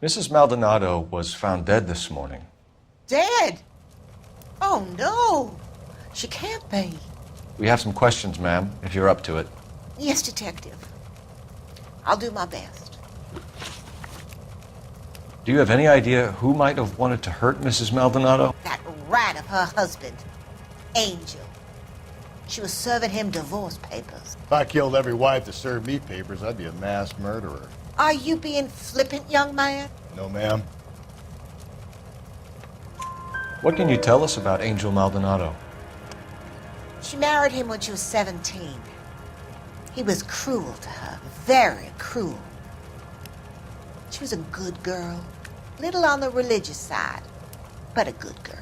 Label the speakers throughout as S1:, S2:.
S1: Mrs. Maldonado was found dead this morning.
S2: Dead? Oh, no. She can't be.
S1: We have some questions, ma'am, if you're up to it.
S2: Yes, Detective. I'll do my best.
S1: Do you have any idea who might have wanted to hurt Mrs. Maldonado?
S2: That rat of her husband, Angel. She was serving him divorce papers.
S3: If I killed every wife that served me papers, I'd be a mass murderer.
S2: Are you being flippant, young man?
S3: No, ma'am.
S1: What can you tell us about Angel Maldonado?
S2: She married him when she was 17. He was cruel to her, very cruel. She was a good girl, little on the religious side, but a good girl.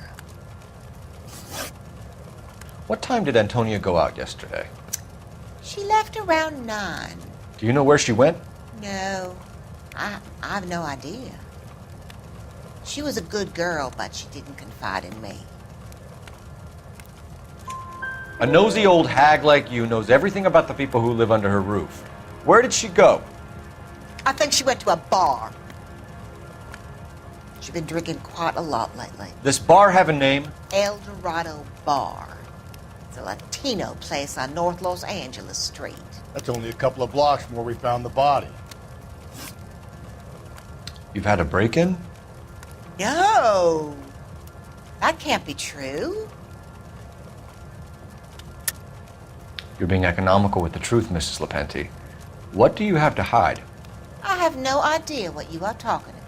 S1: What time did Antonia go out yesterday?
S2: She left around 9.
S1: Do you know where she went?
S2: No, I have no idea. She was a good girl, but she didn't confide in me.
S1: A nosy old hag like you knows everything about the people who live under her roof. Where did she go?
S2: I think she went to a bar. She's been drinking quite a lot lately.
S1: This bar have a name?
S2: El Dorado Bar. It's a Latino place on North Los Angeles Street.
S3: That's only a couple of blocks from where we found the body.
S1: You've had a break-in?
S2: No! That can't be true.
S1: You're being economical with the truth, Mrs. Lepenti. What do you have to hide?
S2: I have no idea what you are talking about.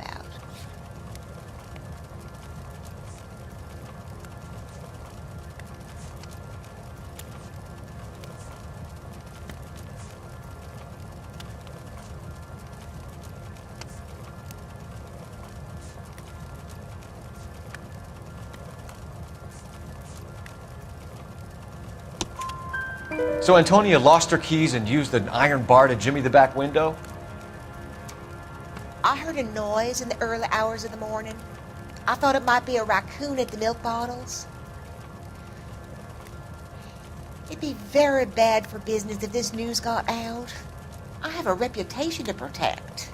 S1: So Antonia lost her keys and used an iron bar to jimmy the back window?
S2: I heard a noise in the early hours of the morning. I thought it might be a raccoon at the milk bottles. It'd be very bad for business if this news got out. I have a reputation to protect.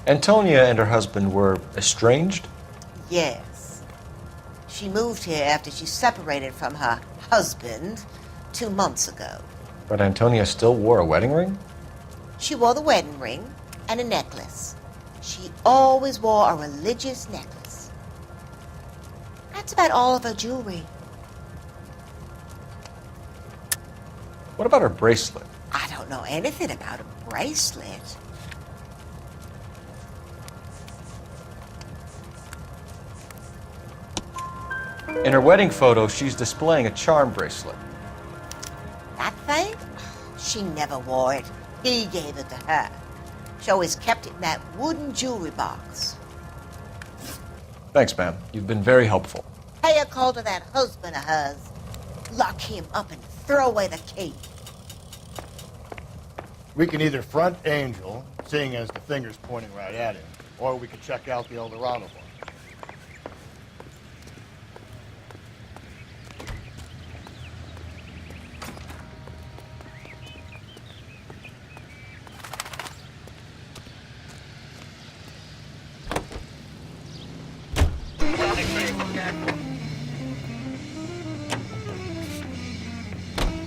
S1: Antonia and her husband were estranged?
S2: Yes. She moved here after she separated from her husband 2 months ago.
S1: But Antonia still wore a wedding ring?
S2: She wore the wedding ring and a necklace. She always wore a religious necklace. That's about all of her jewelry.
S1: What about her bracelet?
S2: I don't know anything about a bracelet.
S1: In her wedding photo, she's displaying a charm bracelet.
S2: That thing? She never wore it. He gave it to her. She always kept it in that wooden jewelry box.
S1: Thanks, ma'am. You've been very helpful.
S2: Pay a call to that husband of hers. Lock him up and throw away the key.
S3: We can either front Angel, seeing as the finger's pointing right at him, or we could check out the El Dorado bar.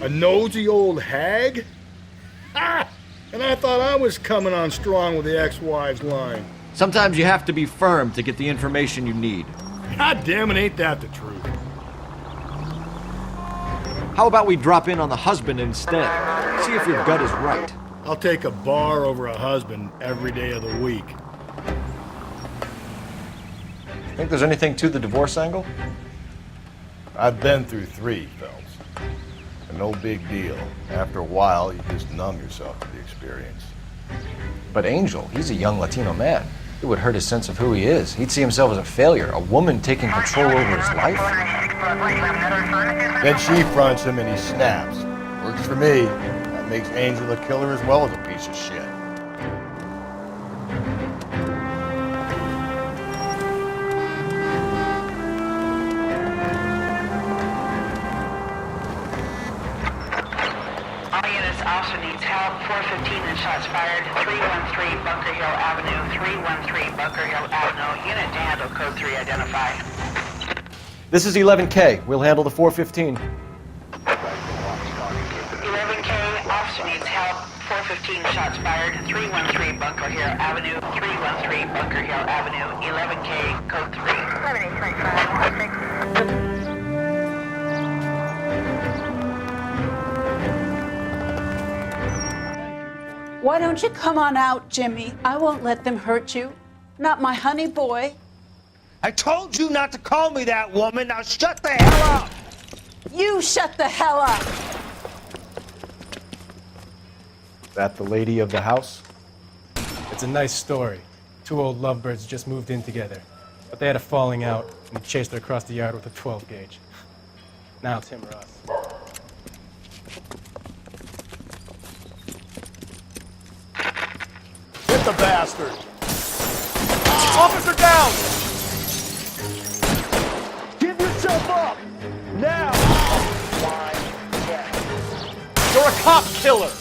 S4: A nosy old hag? Ha! And I thought I was coming on strong with the ex-wives line.
S5: Sometimes you have to be firm to get the information you need.
S4: God damn it, ain't that the truth?
S5: How about we drop in on the husband instead? See if your gut is right.
S4: I'll take a bar over a husband every day of the week.
S1: Think there's anything to the divorce angle?
S3: I've been through 3, Phelps. And no big deal. After a while, you just numb yourself to the experience.
S1: But Angel, he's a young Latino man. It would hurt his sense of who he is. He'd see himself as a failure, a woman taking control over his life.
S3: Then she fronts him and he snaps. Works for me. That makes Angel a killer as well as a piece of shit.
S6: Audience also needs help 415 and shots fired. 313 Bunker Hill Avenue. 313 Bunker Hill Avenue. Unit to handle code 3 identify.
S1: This is 11K. We'll handle the 415.
S6: 11K, officer needs help. 415 shots fired. 313 Bunker Hill Avenue. 313 Bunker Hill Avenue. 11K, code 3. 7825.
S7: Why don't you come on out, Jimmy? I won't let them hurt you. Not my honey boy.
S8: I told you not to call me that, woman. Now shut the hell up!
S7: You shut the hell up!
S1: That the lady of the house?
S9: It's a nice story. Two old lovebirds just moved in together. But they had a falling out, and he chased her across the yard with a 12 gauge. Now it's him or us.
S4: Hit the bastard!
S5: Officer down! Give yourself up! Now! You're a cop killer!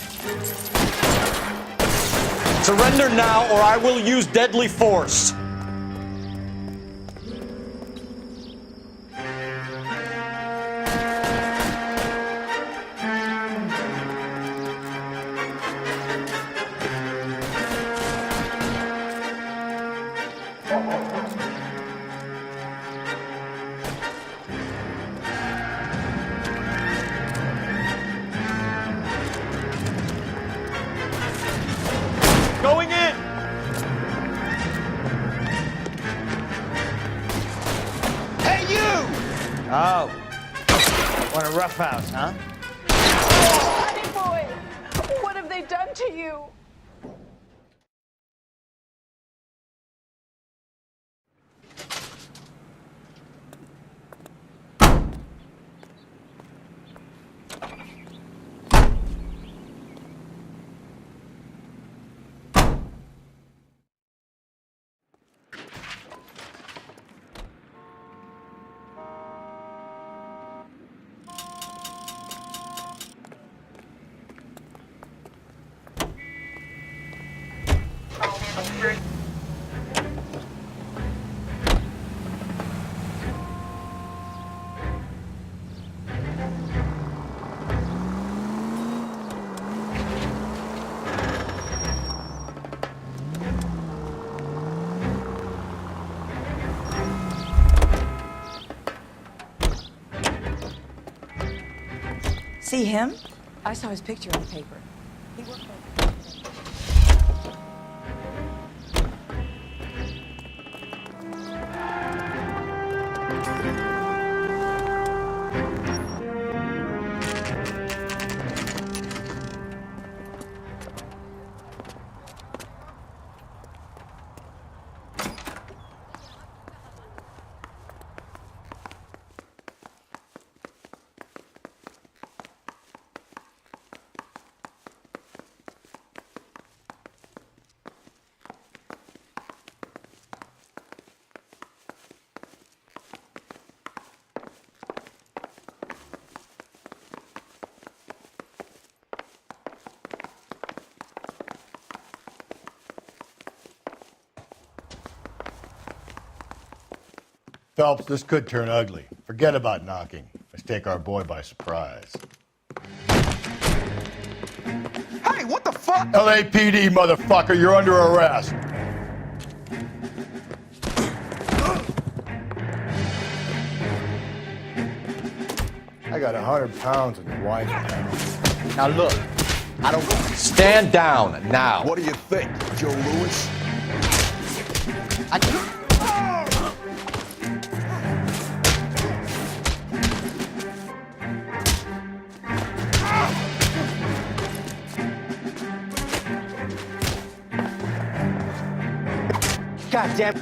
S5: Surrender now, or I will use deadly force. Going in!
S8: Hey, you! Oh. Want a roughhouse, huh?
S7: Honey boy, what have they done to you?
S10: See him? I saw his picture in the paper. He worked for...
S3: Phelps, this could turn ugly. Forget about knocking. Let's take our boy by surprise.
S8: Hey, what the fuck?
S3: LAPD, motherfucker, you're under arrest. I got 100 pounds in your wife now.
S8: Now look, I don't...
S1: Stand down now.
S8: What do you think, Joe Louis? God damn.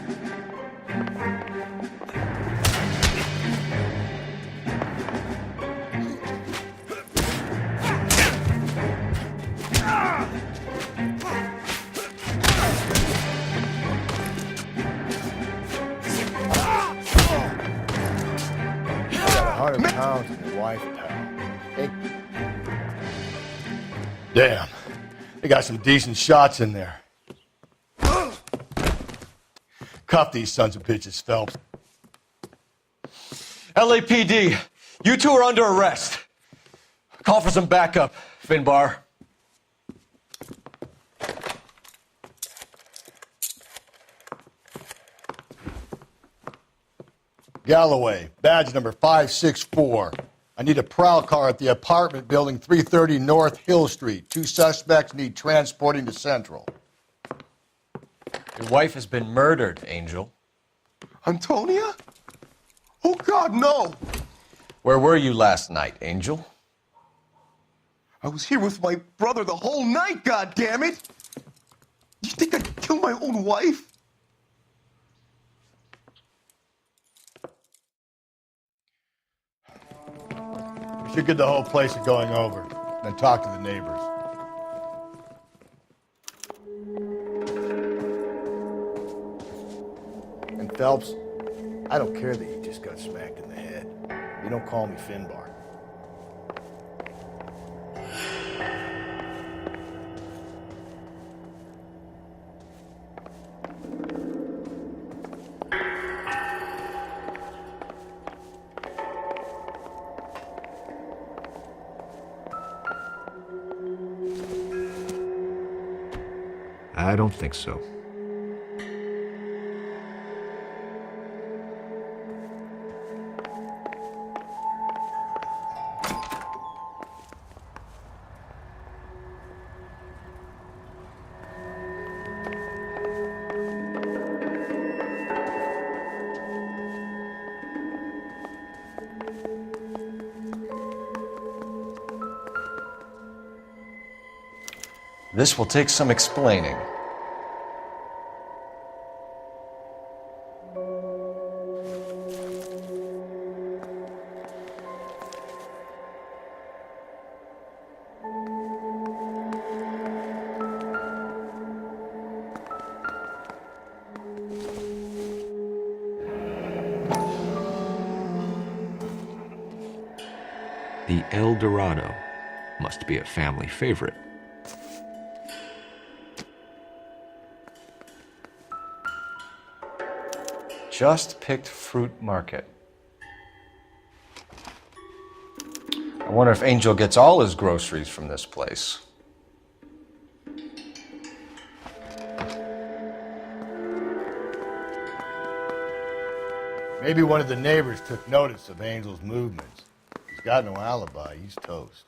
S3: I got 100 pounds in your wife, pal. Hey. Damn.
S4: They got some decent shots in there. Cuff these sons of bitches, Phelps.
S5: LAPD, you two are under arrest. Call for some backup, Finbar.
S4: Galloway, badge number 564. I need a prowl car at the apartment building 330 North Hill Street. 2 suspects need transporting to Central.
S1: Your wife has been murdered, Angel.
S11: Antonia? Oh, God, no!
S1: Where were you last night, Angel?
S11: I was here with my brother the whole night, goddammit! You think I'd kill my own wife?
S4: We should get the whole place going over, then talk to the neighbors. And Phelps, I don't care that you just got smacked in the head. You don't call me Finbar.
S1: I don't think so. This will take some explaining.
S12: The El Dorado must be a family favorite.
S1: Just picked fruit market. I wonder if Angel gets all his groceries from this place.
S4: Maybe one of the neighbors took notice of Angel's movements. He's got no alibi. He's toast.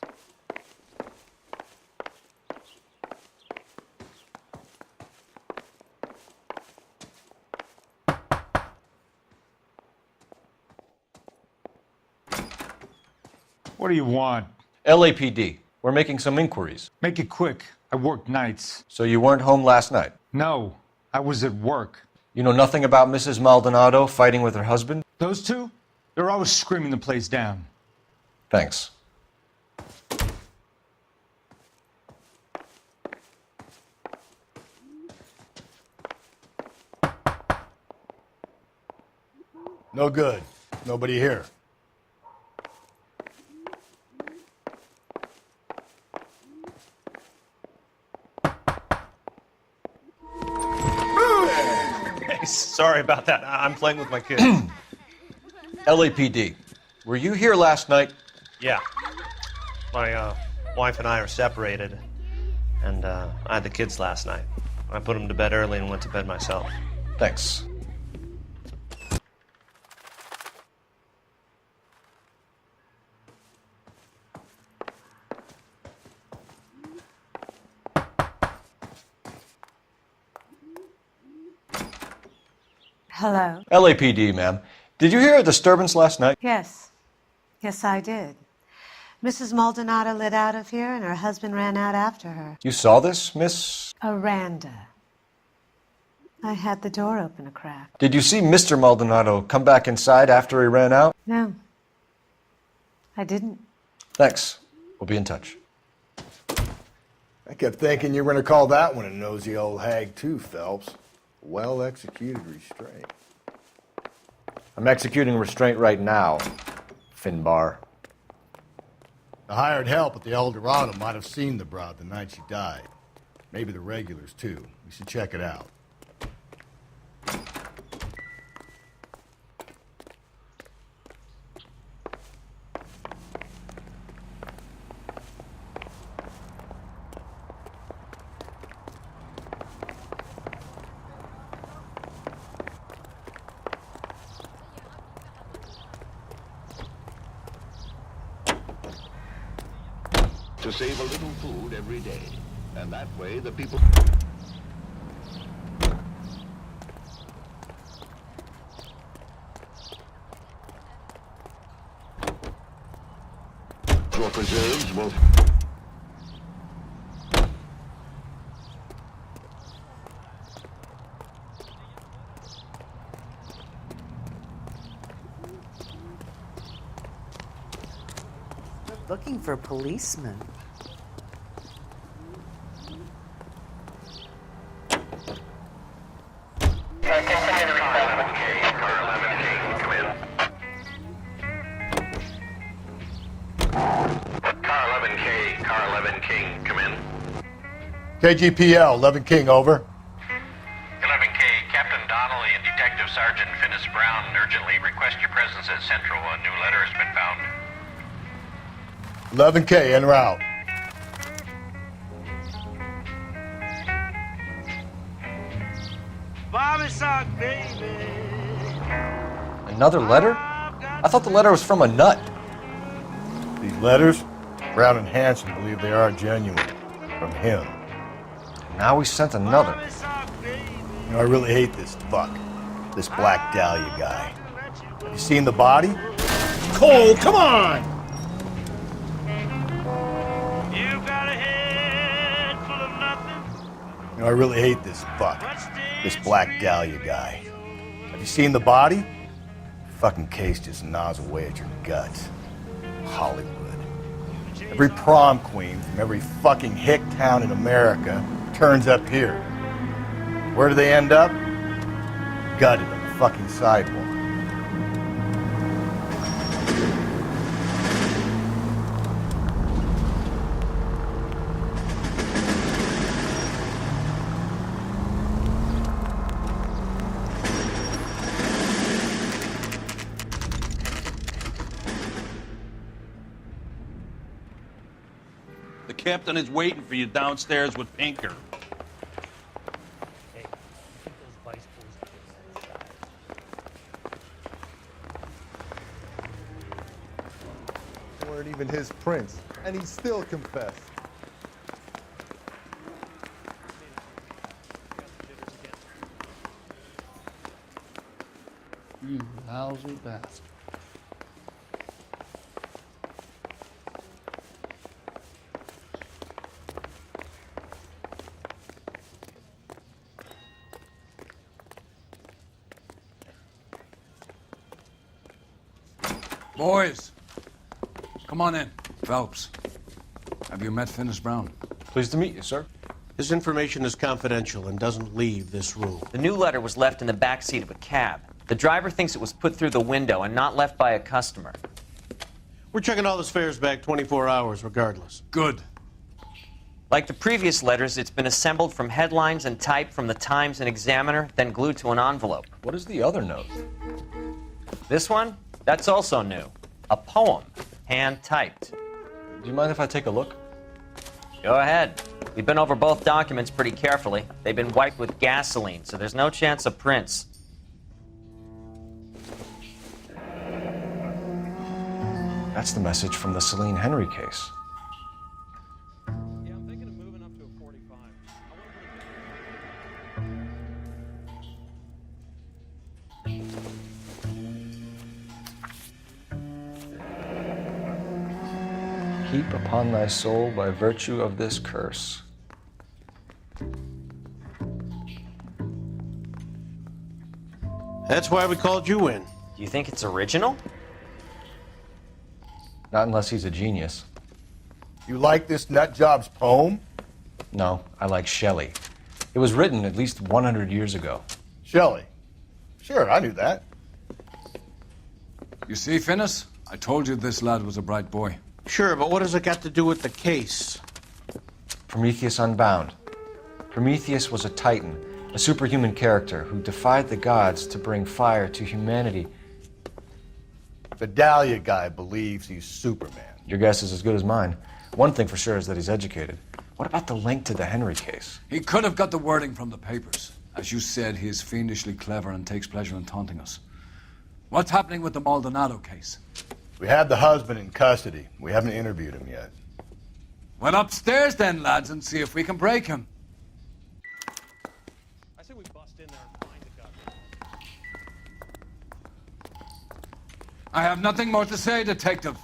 S13: What do you want?
S1: LAPD. We're making some inquiries.
S13: Make it quick. I work nights.
S1: So you weren't home last night?
S13: No, I was at work.
S1: You know nothing about Mrs. Maldonado fighting with her husband?
S13: Those two? They're always screaming the place down.
S1: Thanks.
S4: No good. Nobody here.
S14: Sorry about that. I'm playing with my kids.
S1: LAPD. Were you here last night?
S14: Yeah. My wife and I are separated, and I had the kids last night. I put them to bed early and went to bed myself.
S1: Thanks.
S15: Hello?
S1: LAPD, ma'am. Did you hear a disturbance last night?
S15: Yes. Yes, I did. Mrs. Maldonado lit out of here, and her husband ran out after her.
S1: You saw this, Miss?
S15: Aranda. I had the door open a crack.
S1: Did you see Mr. Maldonado come back inside after he ran out?
S15: No. I didn't.
S1: Thanks. We'll be in touch.
S4: I kept thinking you were going to call that one a nosy old hag too, Phelps. Well-executed restraint.
S1: I'm executing restraint right now, Finbar.
S4: The hired help at the El Dorado might have seen the broad the night she died. Maybe the regulars, too. We should check it out.
S16: To save a little food every day. And that way the people... Your preserves will...
S17: Looking for policemen.
S4: KGPL, 11 King, over.
S18: 11K, Captain Donnelly and Detective Sergeant Finis Brown urgently request your presence at Central. A new letter has been found.
S4: 11K, en route.
S8: Bobby sock, baby.
S1: Another letter? I thought the letter was from a nut.
S4: These letters, Brown and Hanson believe they are genuine. From him.
S1: Now we sent another.
S4: You know, I really hate this fuck. This Black Dahlia guy. Have you seen the body? Cole, come on!
S8: You got a head full of nothing.
S4: You know, I really hate this fuck. This Black Dahlia guy. Have you seen the body? Fucking case just gnaws away at your guts. Hollywood. Every prom queen from every fucking hick town in America turns up here. Where do they end up? Gutted on the fucking sidewalk.
S19: The captain is waiting for you downstairs with Pinker.
S20: Weren't even his prints, and he still confessed.
S21: You lousy bastard.
S22: Boys, come on in. Phelps, have you met Finis Brown?
S1: Pleased to meet you, sir.
S23: This information is confidential and doesn't leave this room.
S24: The new letter was left in the back seat of a cab. The driver thinks it was put through the window and not left by a customer.
S23: We're checking all this fares back 24 hours regardless.
S22: Good.
S24: Like the previous letters, it's been assembled from headlines and typed from the Times and Examiner, then glued to an envelope.
S1: What is the other note?
S24: This one? That's also new. A poem, hand-typed.
S1: Do you mind if I take a look?
S24: Go ahead. We've been over both documents pretty carefully. They've been wiped with gasoline, so there's no chance of prints.
S1: That's the message from the Celine Henry case. Heap upon thy soul by virtue of this curse.
S23: That's why we called you in.
S24: Do you think it's original?
S1: Not unless he's a genius.
S4: You like this nutjob's poem?
S1: No, I like Shelley. It was written at least 100 years ago.
S4: Shelley? Sure, I knew that.
S22: You see, Finis? I told you this lad was a bright boy.
S23: Sure, but what has it got to do with the case?
S1: Prometheus Unbound. Prometheus was a titan, a superhuman character who defied the gods to bring fire to humanity.
S4: The Dahlia guy believes he's Superman.
S1: Your guess is as good as mine. One thing for sure is that he's educated. What about the link to the Henry case?
S22: He could have got the wording from the papers. As you said, he is fiendishly clever and takes pleasure in taunting us. What's happening with the Maldonado case?
S4: We have the husband in custody. We haven't interviewed him yet.
S22: Well, upstairs then, lads, and see if we can break him.
S14: I say we bust in there and find the guy.
S22: I have nothing more to say, Detective.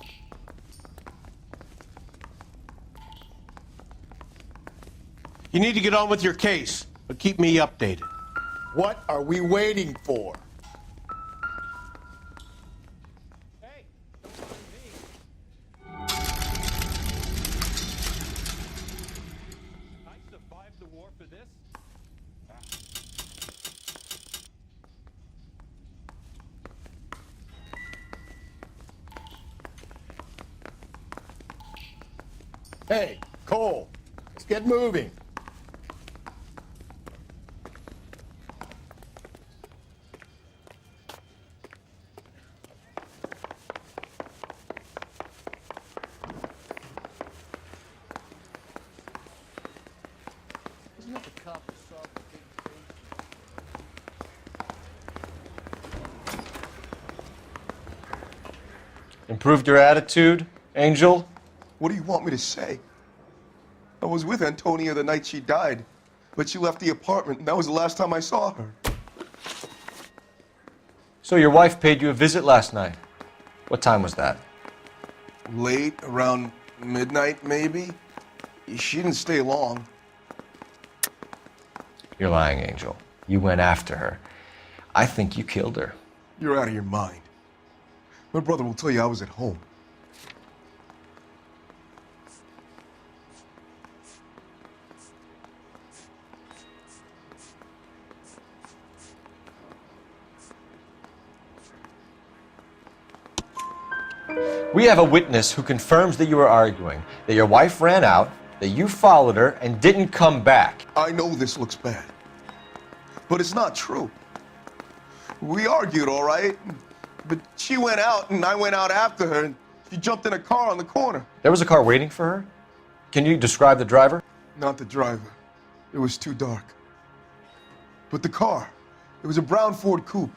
S23: You need to get on with your case, but keep me updated.
S4: What are we waiting for?
S14: Hey, don't mind me. I survived the war for this.
S4: Hey, Cole, let's get moving.
S1: Improved your attitude, Angel?
S11: What do you want me to say? I was with Antonia the night she died, but she left the apartment, and that was the last time I saw her.
S1: So your wife paid you a visit last night. What time was that?
S11: Late, around midnight, maybe? She didn't stay long.
S1: You're lying, Angel. You went after her. I think you killed her.
S11: You're out of your mind. My brother will tell you I was at home.
S1: We have a witness who confirms that you were arguing, that your wife ran out, that you followed her and didn't come back.
S11: I know this looks bad, but it's not true. We argued, all right, but she went out and I went out after her and she jumped in a car on the corner.
S1: There was a car waiting for her? Can you describe the driver?
S11: Not the driver. It was too dark. But the car, it was a brown Ford coupe.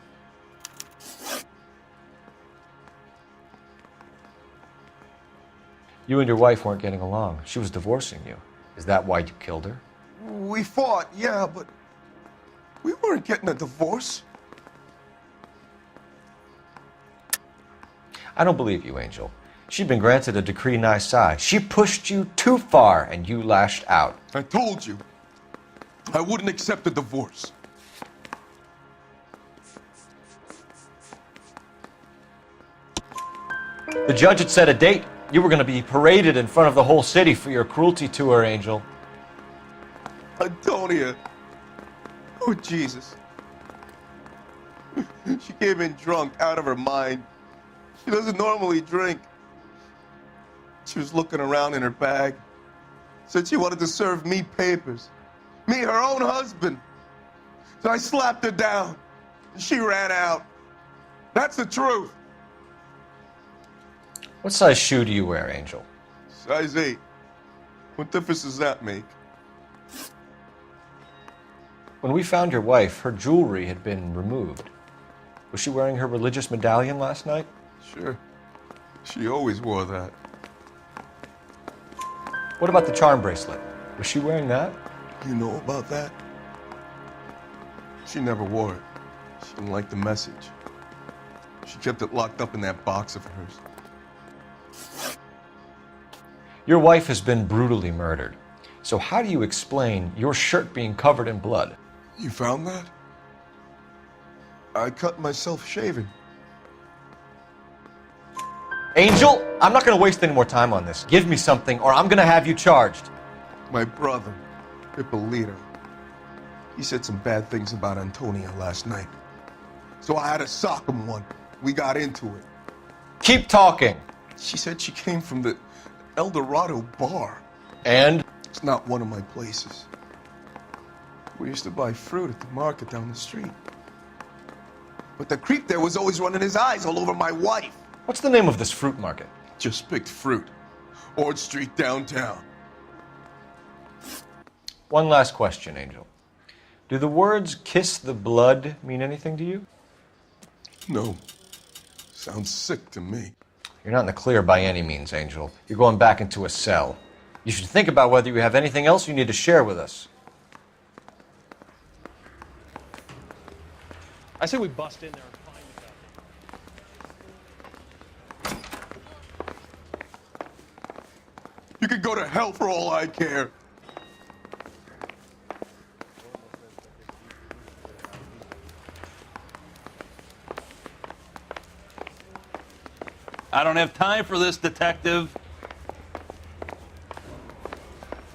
S1: You and your wife weren't getting along. She was divorcing you. Is that why you killed her?
S11: We fought, yeah, but we weren't getting a divorce.
S1: I don't believe you, Angel. She'd been granted a decree nisi. She pushed you too far and you lashed out.
S11: I told you, I wouldn't accept a divorce.
S1: The judge had set a date. You were going to be paraded in front of the whole city for your cruelty to her, Angel.
S11: Antonia. Oh, Jesus. She came in drunk, out of her mind. She doesn't normally drink. She was looking around in her bag. Said she wanted to serve me papers. Me, her own husband. So I slapped her down. And she ran out. That's the truth.
S1: What size shoe do you wear, Angel?
S11: Size 8. What difference does that make?
S1: When we found your wife, her jewelry had been removed. Was she wearing her religious medallion last night?
S11: Sure. She always wore that.
S1: What about the charm bracelet? Was she wearing that?
S11: You know about that? She never wore it. She didn't like the message. She kept it locked up in that box of hers.
S1: Your wife has been brutally murdered. So how do you explain your shirt being covered in blood?
S11: You found that? I cut myself shaving.
S1: Angel, I'm not going to waste any more time on this. Give me something or I'm going to have you charged.
S11: My brother, Ippolito, he said some bad things about Antonia last night. So I had to sock him one. We got into it.
S1: Keep talking.
S11: She said she came from the El Dorado bar.
S1: And?
S11: It's not one of my places. We used to buy fruit at the market down the street. But the creep there was always running his eyes all over my wife.
S1: What's the name of this fruit market?
S11: Just picked fruit. Ord Street downtown.
S1: One last question, Angel. Do the words kiss the blood mean anything to you?
S11: No. Sounds sick to me.
S1: You're not in the clear by any means, Angel. You're going back into a cell. You should think about whether you have anything else you need to share with us.
S14: I say we bust in there and find the
S11: You could go to hell for all I care.
S19: I don't have time for this, detective.